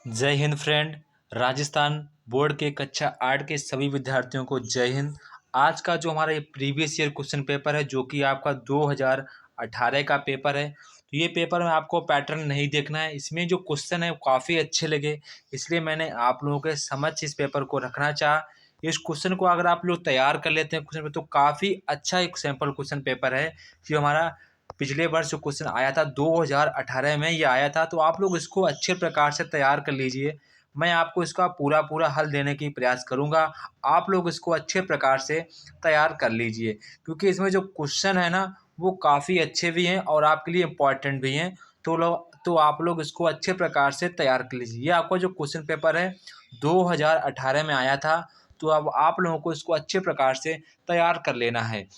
जय Hind friend. Rajasthan board के कक्षा 8 के सभी विद्यार्थियों को जय हिंद। आज का जो हमारा ये प्रीवियस ईयर क्वेश्चन पेपर है जो कि आपका 2018 का पेपर है, तो ये पेपर में आपको पैटर्न नहीं देखना है। इसमें जो क्वेश्चन है वो काफ़ी अच्छे लगे, इसलिए मैंने आप लोगों के समक्ष इस पेपर को रखना चाहा। इस क्वेश्चन को अगर आप लोग तैयार कर लेते हैं क्वेश्चन पे, तो काफ़ी अच्छा एक सैम्पल क्वेश्चन पेपर है जो हमारा पिछले वर्ष जो क्वेश्चन आया था 2018 में ये आया था। तो आप लोग इसको अच्छे प्रकार से तैयार कर लीजिए। मैं आपको इसका पूरा पूरा हल देने की प्रयास करूंगा। आप लोग इसको अच्छे प्रकार से तैयार कर लीजिए, क्योंकि इसमें जो क्वेश्चन है ना वो काफ़ी अच्छे भी हैं और आपके लिए इम्पॉर्टेंट भी हैं। तो आप लोग इसको अच्छे प्रकार से तैयार कर लीजिए। ये आपका जो क्वेश्चन पेपर है 2018 में आया था, तो अब आप लोगों को इसको अच्छे प्रकार से तैयार कर लेना है।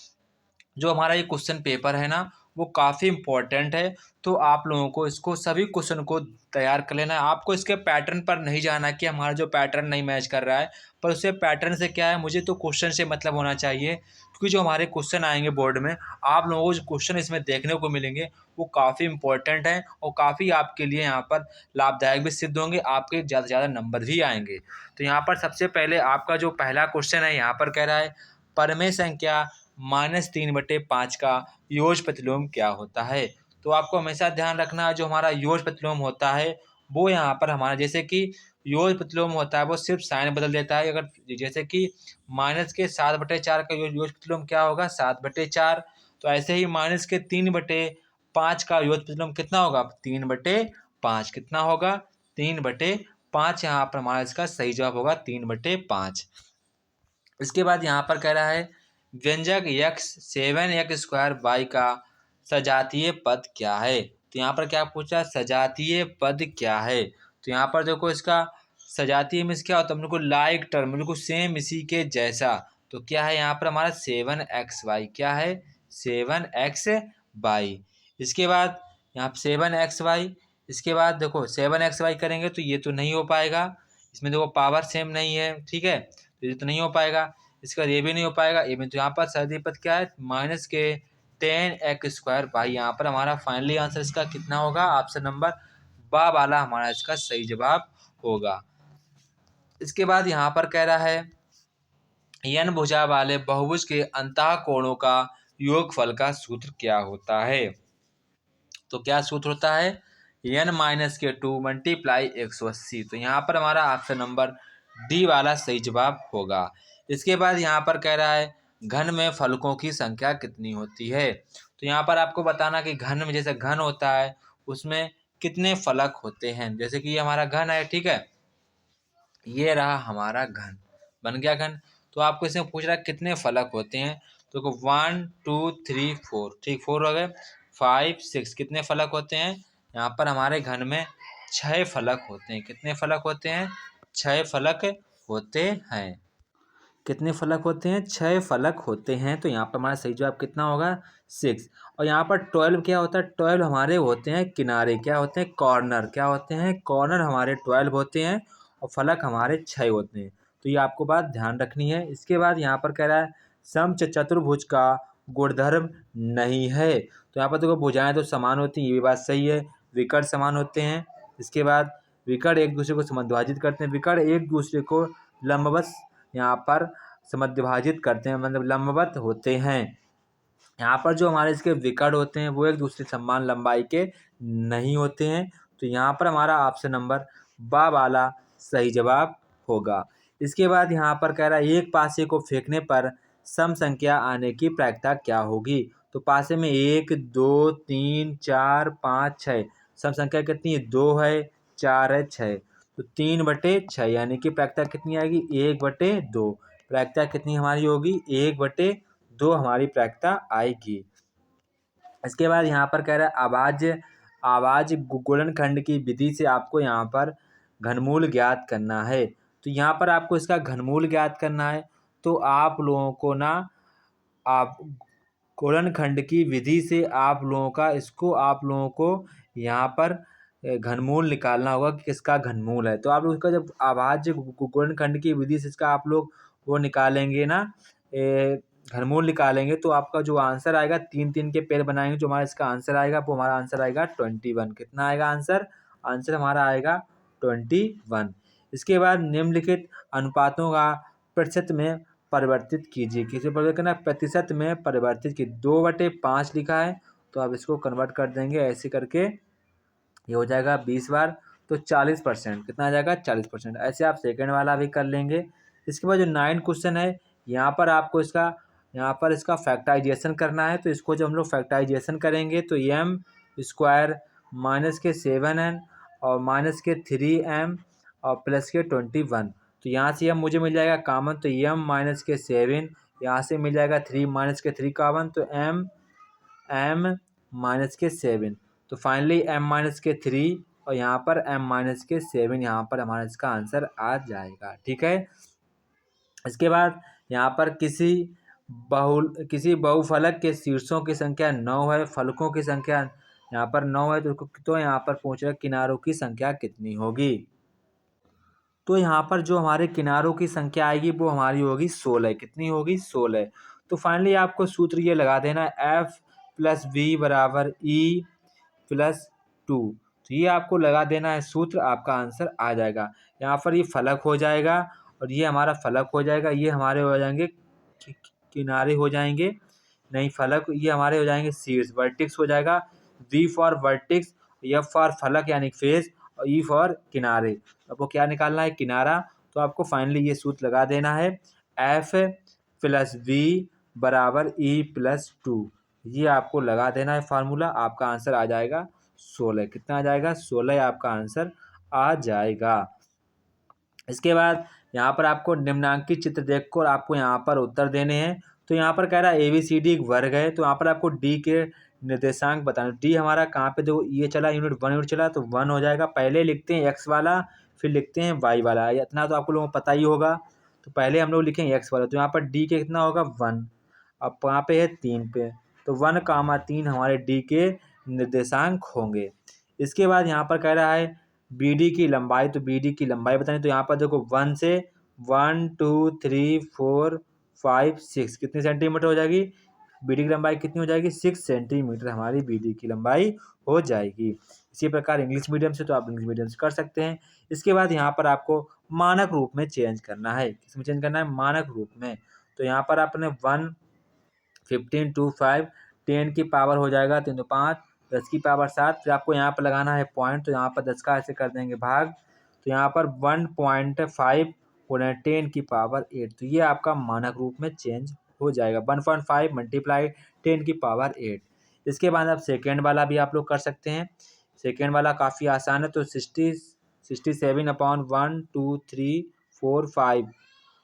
जो हमारा ये क्वेश्चन पेपर है ना वो काफ़ी इम्पोर्टेंट है, तो आप लोगों को इसको सभी क्वेश्चन को तैयार कर लेना है। आपको इसके पैटर्न पर नहीं जाना कि हमारा जो पैटर्न नहीं मैच कर रहा है, पर उससे पैटर्न से क्या है, मुझे तो क्वेश्चन से मतलब होना चाहिए। क्योंकि जो हमारे क्वेश्चन आएंगे बोर्ड में, आप लोगों को जो क्वेश्चन इसमें देखने को मिलेंगे वो काफ़ी इंपॉर्टेंट हैं और काफ़ी आपके लिए यहाँ पर लाभदायक भी सिद्ध होंगे। आपके ज़्यादा से ज़्यादा नंबर भी आएंगे। तो यहाँ पर सबसे पहले आपका जो पहला क्वेश्चन है यहाँ पर कह रहा है, परमेय संख्या -3/5 का योज प्रतिलोम क्या होता है। तो आपको हमेशा ध्यान रखना है, जो हमारा योज प्रतिलोम होता है वो यहाँ पर हमारा, जैसे कि योज प्रतिलोम होता है वो सिर्फ साइन बदल देता है। अगर जैसे कि माइनस के 7/4 का योज प्रतिलोम क्या होगा, 7/4। तो ऐसे ही -3/5 का योज प्रतिलोम कितना होगा, 3/5। कितना होगा, 3/5। यहाँ पर हमारा इसका सही जवाब होगा 3/5। इसके बाद यहाँ पर कह रहा है, व्यंजक यक्स 7x² का सजातीय पद क्या है। तो यहाँ पर क्या पूछा, सजातीय पद क्या है। तो यहाँ पर देखो, इसका सजातीय मीन्स क्या होता है, बिल्कुल लाइक टर्म, बिल्कुल सेम इसी के जैसा। तो क्या है यहाँ पर हमारा 7xy, क्या है 7xy। इसके बाद यहाँ 7xy, इसके बाद देखो 7xy करेंगे तो ये तो नहीं हो पाएगा, इसमें देखो पावर सेम नहीं है, ठीक है, तो ये तो नहीं हो पाएगा। इसका ये भी नहीं हो पाएगा, ये भी। तो यहाँ पर सजातीय पद क्या है, -10x² भाई। यहाँ पर हमारा फाइनली आंसर इसका कितना होगा, ऑप्शन नंबर बा वाला हमारा इसका सही जवाब होगा। इसके बाद यहाँ पर कह रहा है, n भुजा वाले बहुभुज के अंतः कोणों का योगफल का सूत्र क्या होता है। तो क्या सूत्र होता है, n-2 × 180। तो यहाँ पर हमारा ऑप्शन नंबर डी वाला सही जवाब होगा। इसके बाद यहाँ पर कह रहा है, घन में फलकों की संख्या कितनी होती है। तो यहाँ पर आपको बताना कि घन में, जैसे घन होता है उसमें कितने फलक होते हैं। जैसे कि ये हमारा घन है, ठीक है, ये रहा हमारा घन, बन गया घन। तो आपको इसमें पूछ रहा है कितने फलक होते हैं। तो 1 2 3 4, ठीक, 4 हो गए, 5 6, कितने फलक होते हैं। यहाँ पर हमारे घन में 6 फलक होते हैं। कितने फलक होते हैं, 6 फलक होते हैं। कितने फलक होते हैं, 6 फलक होते हैं। तो यहाँ पर हमारा सही जवाब कितना होगा, 6। और यहाँ पर 12 क्या होता है, 12 हमारे होते हैं किनारे, क्या होते हैं, कॉर्नर, क्या होते हैं, कॉर्नर हमारे 12 होते हैं और फलक हमारे 6 होते हैं। तो ये आपको बात ध्यान रखनी है। इसके बाद यहाँ पर कह रहा है, समचतुर्भुज का गुणधर्म नहीं है। तो यहाँ पर देखो भुजाएं तो समान होती हैं, ये भी बात सही है। विकर्ण समान होते हैं। इसके बाद विकर्ण एक दूसरे को समद्विभाजित करते हैं, विकर्ण एक दूसरे को लंबवत यहाँ पर समद्विभाजित करते हैं, मतलब लंबवत होते हैं। यहाँ पर जो हमारे इसके विकर्ण होते हैं वो एक दूसरे समान लंबाई के नहीं होते हैं। तो यहाँ पर हमारा ऑप्शन नंबर बा वाला सही जवाब होगा। इसके बाद यहाँ पर कह रहा है, एक पासे को फेंकने पर सम संख्या आने की प्रायिकता क्या होगी। तो पासे में 1 2 3 4 5 6, सम संख्या कितनी है, 2 है, 4 है, 6। तो 3/6 यानी कि प्रायिकता कितनी आएगी, 1/2। प्रायिकता कितनी हमारी होगी, 1/2 हमारी प्रायिकता आएगी। इसके बाद यहाँ पर कह रहा है, आवाज गुणनखंड की विधि से आपको यहाँ पर घनमूल ज्ञात करना है। तो यहाँ पर आपको इसका घनमूल ज्ञात करना है। तो आप लोगों को ना, आप गुणनखंड की विधि से आप लोगों का इसको, आप लोगों को यहाँ पर घनमूल निकालना होगा कि किसका घनमूल है। तो आप लोग इसका जब अभाज्य गुणनखंड की विधि से इसका आप लोग वो निकालेंगे ना, घनमूल निकालेंगे, तो आपका जो आंसर आएगा, 3 के पेड़ बनाएंगे, जो हमारा इसका आंसर आएगा वो हमारा आंसर आएगा 21। कितना आएगा आंसर, आंसर हमारा आएगा 21। इसके बाद निम्नलिखित अनुपातों का प्रतिशत में परिवर्तित कीजिए। किसे परिवर्तित करना है? प्रतिशत में परिवर्तित की 2/5 लिखा है, तो आप इसको कन्वर्ट कर देंगे ऐसे करके, ये हो जाएगा 20 बार, तो 40%। कितना आ जाएगा? 40%। ऐसे आप सेकेंड वाला भी कर लेंगे। इसके बाद जो 9 क्वेश्चन है, यहाँ पर आपको इसका फैक्टराइजेशन करना है। तो इसको जब हम लोग फैक्टराइजेशन करेंगे तो m स्क्वायर माइनस के 7n और माइनस के 3m और प्लस के 21। तो यहाँ से m मुझे मिल जाएगा कॉमन, तो m माइनस के 7, यहाँ से मिल जाएगा 3 माइनस के 3 कॉमन, तो m माइनस के 7। तो फाइनली m माइनस के 3 और यहाँ पर m माइनस के 7, यहाँ पर हमारा इसका आंसर आ जाएगा। ठीक है। इसके बाद यहाँ पर किसी बहुफलक के शीर्षों की संख्या 9 है, फलकों की संख्या यहाँ पर 9 है, तो यहाँ पर पूछ रहा है किनारों की संख्या कितनी होगी। तो यहाँ पर जो हमारे किनारों की संख्या आएगी वो हमारी होगी 16। कितनी होगी? 16। तो फाइनली आपको सूत्र ये लगा देना है F + V = E + 2। तो ये आपको लगा देना है सूत्र, आपका आंसर आ जाएगा। यहाँ पर ये फलक हो जाएगा और ये हमारा फलक हो जाएगा, ये हमारे हो जाएंगे किनारे हो जाएंगे, नहीं फलक, ये हमारे हो जाएंगे शीर्ष, वर्टिक्स हो जाएगा। V for vertices, F for फलक यानी फेस, और E फॉर किनारे। आपको क्या निकालना है? किनारा। तो आपको फाइनली ये सूत्र लगा देना है F + V = E + 2। ये आपको लगा देना है फार्मूला, आपका आंसर आ जाएगा 16। कितना आ जाएगा? 16 आपका आंसर आ जाएगा। इसके बाद यहाँ पर आपको निम्नांकित चित्र देखकर आपको यहाँ पर उत्तर देने हैं। तो यहाँ पर कह रहा है ABCD एक वर्ग है, तो यहाँ पर आपको D के निर्देशांक बताना। D हमारा कहाँ पे, जो ये चला यूनिट 1 यूनिट चला, तो 1 हो जाएगा। पहले लिखते हैं x वाला, फिर लिखते हैं y वाला, इतना तो आपको लोगों को पता ही होगा। तो पहले हम लोग लिखेंगे x वाला, तो यहाँ पर D के कितना होगा? 1। अब वहाँ पे है 3 पे, तो 1, 3 हमारे D के निर्देशांक होंगे। इसके बाद यहाँ पर कह रहा है BD की लंबाई, तो BD की लंबाई बतानी। तो यहाँ पर देखो 1 से 1 2 3 4 5 6 कितनी सेंटीमीटर हो जाएगी? BD की लंबाई कितनी हो जाएगी? 6 सेंटीमीटर हमारी BD की लंबाई हो जाएगी। इसी प्रकार इंग्लिश मीडियम से तो आप इंग्लिश मीडियम से कर सकते हैं। इसके बाद यहाँ पर आपको मानक रूप में चेंज करना है। किसमें चेंज करना है? मानक रूप में। तो यहाँ पर आपने 1 15 2 5 10 की पावर हो जाएगा 3 तो 5, 10 की पावर 7, फिर आपको यहाँ पर लगाना है पॉइंट, तो यहाँ पर 10 का ऐसे कर देंगे भाग, तो यहाँ पर 1.5 गुणा 10 की पावर 8। तो ये आपका मानक रूप में चेंज हो जाएगा। 1.5 × 10 की पावर 8। इसके बाद आप सेकेंड वाला भी आप लोग कर सकते हैं। सेकेंड वाला काफ़ी आसान है। तो 67/1 2 3 4 5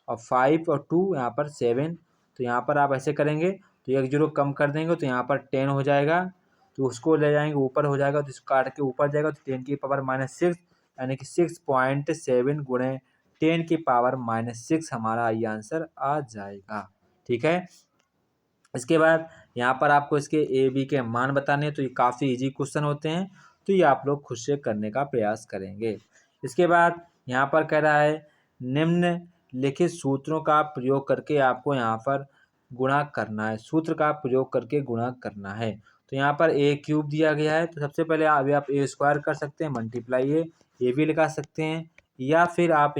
और 5 और 2 यहाँ पर 7। तो यहाँ पर आप ऐसे करेंगे, तो एक जीरो कम कर देंगे, तो यहाँ पर 10 हो जाएगा, तो उसको ले जाएंगे ऊपर हो जाएगा, तो इसको काट के ऊपर जाएगा, तो 10 की पावर -6 यानी कि 6.7 गुणे 10 की पावर -6 हमारा ये आंसर आ जाएगा। ठीक है। इसके बाद यहाँ पर आपको इसके AB के मान बताने हैं। तो ये काफ़ी इजी क्वेश्चन होते हैं, तो ये आप लोग खुद से करने का प्रयास करेंगे। इसके बाद यहाँ पर कह रहा है निम्नलिखित सूत्रों का प्रयोग करके आपको यहाँ पर गुणा करना है। सूत्र का प्रयोग करके गुणा करना है। तो यहाँ पर A³ दिया गया है, तो सबसे पहले आप A² कर सकते हैं, मल्टीप्लाई A भी लगा सकते हैं, या फिर आप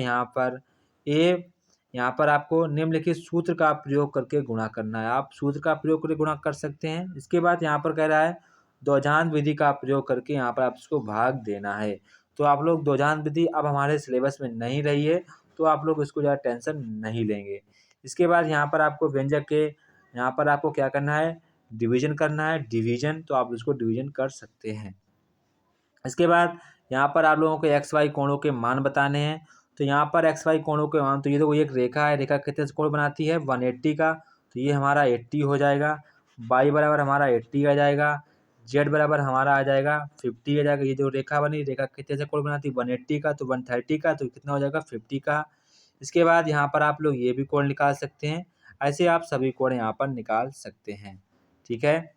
यहाँ पर आपको निम्नलिखित सूत्र का प्रयोग करके गुणा करना है। आप सूत्र का प्रयोग करके गुणा कर सकते हैं। इसके बाद यहाँ पर कह रहा है द्विघात विधि का प्रयोग करके यहाँ पर आप इसको भाग देना है। तो आप लोग द्विघात विधि अब हमारे सिलेबस में नहीं रही है, तो आप लोग इसको ज़्यादा टेंशन नहीं लेंगे। इसके बाद यहाँ पर आपको व्यंजक के यहाँ पर आपको क्या करना है? डिवीजन करना है, डिवीजन। तो आप इसको डिवीजन कर सकते हैं। इसके बाद यहाँ पर आप लोगों को XY कोणों के मान बताने हैं। तो यहाँ पर XY कोणों के मान, तो ये तो एक रेखा है, रेखा कितने कोण बनाती है? 180 का, तो ये हमारा 80 हो जाएगा। Y बराबर हमारा 80 आ जाएगा। Z बराबर हमारा आ जाएगा 50 आ जाएगा। ये जो रेखा बनी, रेखा कितने से कोण बनाती है? 180 का, तो 130 का, तो कितना हो जाएगा? 50 का। इसके बाद यहाँ पर आप लोग ये भी कोण निकाल सकते हैं। ऐसे आप सभी कोण यहाँ पर निकाल सकते हैं। ठीक है।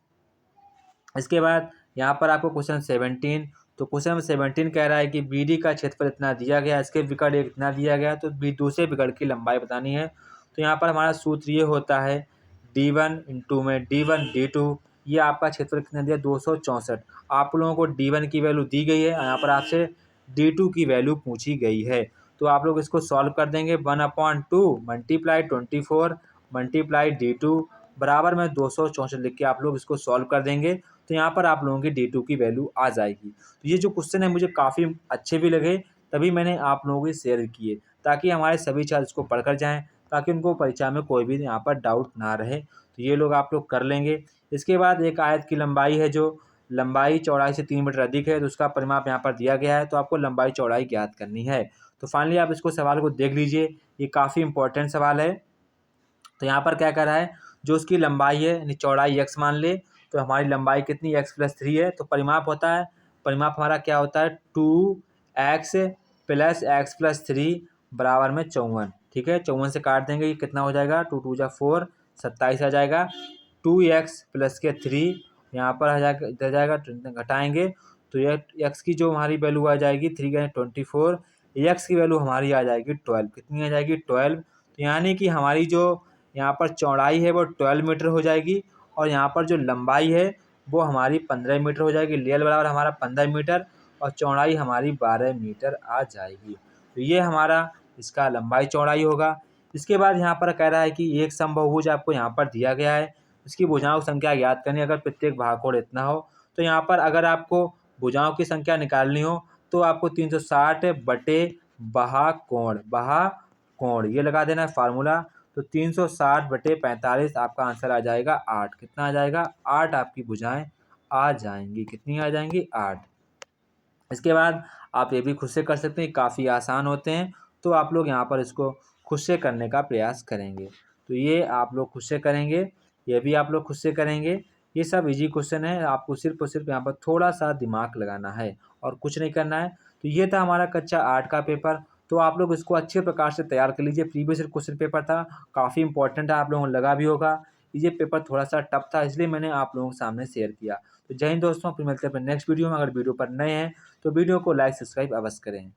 इसके बाद यहाँ पर आपको क्वेश्चन 17, तो क्वेश्चन 17 कह रहा है कि BD का क्षेत्रफल इतना दिया गया, इसके विकर्ण एक इतना दिया गया, तो दूसरे विकर्ण की लंबाई बतानी है। तो यहाँ पर हमारा सूत्र ये होता है D1 इंटू में D1 D2, ये आपका क्षेत्रफल कितना दिया? 264। आप लोगों को D1 की वैल्यू दी गई है, यहाँ पर आपसे D2 की वैल्यू पूछी गई है। तो आप लोग इसको सॉल्व कर देंगे। 1/2 मल्टीप्लाई 24 मल्टीप्लाई D2 बराबर में 264 लिख के आप लोग इसको सॉल्व कर देंगे। तो यहाँ पर आप लोगों की D2 की वैल्यू आ जाएगी। तो ये जो क्वेश्चन है मुझे काफ़ी अच्छे भी लगे, तभी मैंने आप लोगों को शेयर किए, ताकि हमारे सभी छात्र इसको पढ़कर जाएँ, ताकि उनको परीक्षा में कोई भी यहाँ पर डाउट ना रहे। तो ये लोग आप लोग कर लेंगे। इसके बाद एक आयत की लंबाई है, जो लंबाई चौड़ाई से 3 मीटर अधिक है, तो उसका परिमाप यहाँ पर दिया गया है। तो आपको लंबाई चौड़ाई ज्ञात करनी है। तो फाइनली आप इसको सवाल को देख लीजिए, ये काफ़ी इंपॉर्टेंट सवाल है। तो यहाँ पर क्या कर रहा है, जो उसकी लंबाई है यानी चौड़ाई x मान ले, तो हमारी लंबाई कितनी x+3 है। तो परिमाप होता है, परिमाप हमारा क्या होता है 2x + x+3 बराबर में 54। ठीक है, 54 से काट देंगे, ये कितना हो जाएगा 2 2 जा 4 27 आ जाएगा। 2x प्लस के 3 यहाँ पर आ जाएगा, इधर जाएगा, घटाएंगे तो ये x की जो हमारी वैल्यू आ जाएगी 3 का 24, x की वैल्यू हमारी आ जाएगी 12। कितनी आ जाएगी 12। तो यानी कि हमारी जो यहाँ पर चौड़ाई है वो 12 मीटर हो जाएगी, और यहाँ पर जो लंबाई है वो हमारी 15 मीटर हो जाएगी। लेल बराबर हमारा 15 मीटर और चौड़ाई हमारी 12 मीटर आ जाएगी। तो ये हमारा इसका लंबाई चौड़ाई होगा। इसके बाद यहाँ पर कह रहा है कि एक समबाहुभुज आपको यहाँ पर दिया गया है, उसकी भुजाओं की संख्या ज्ञात करनी। अगर प्रत्येक भागकोण इतना हो, तो यहाँ पर अगर आपको भुजाओं की संख्या निकालनी हो तो आपको 360 बटे बहा कोण ये लगा देना है फार्मूला। तो 360 बटे 45 आपका आंसर आ जाएगा 8। कितना आ जाएगा 8 आपकी भुजाएं आ जाएंगी। कितनी आ जाएंगी 8। इसके बाद आप ये भी खुद से कर सकते हैं, काफ़ी आसान होते हैं। तो आप लोग यहाँ पर इसको खुद से करने का प्रयास करेंगे। तो ये आप लोग खुद से करेंगे, ये भी आप लोग खुद से करेंगे। ये सब इजी क्वेश्चन है, आपको सिर्फ और सिर्फ यहाँ पर थोड़ा सा दिमाग लगाना है और कुछ नहीं करना है। तो ये था हमारा कक्षा 8 का पेपर। तो आप लोग इसको अच्छे प्रकार से तैयार कर लीजिए। प्रीवियस क्वेश्चन पेपर था, काफ़ी इंपॉर्टेंट है, आप लोगों को लगा भी होगा। ये पेपर थोड़ा सा टफ था, इसलिए मैंने आप लोगों के सामने शेयर किया। तो जय हिंद दोस्तों, फिर मिलते हैं अपने नेक्स्ट वीडियो में। अगर वीडियो पर नए हैं तो वीडियो को लाइक सब्सक्राइब अवश्य करें।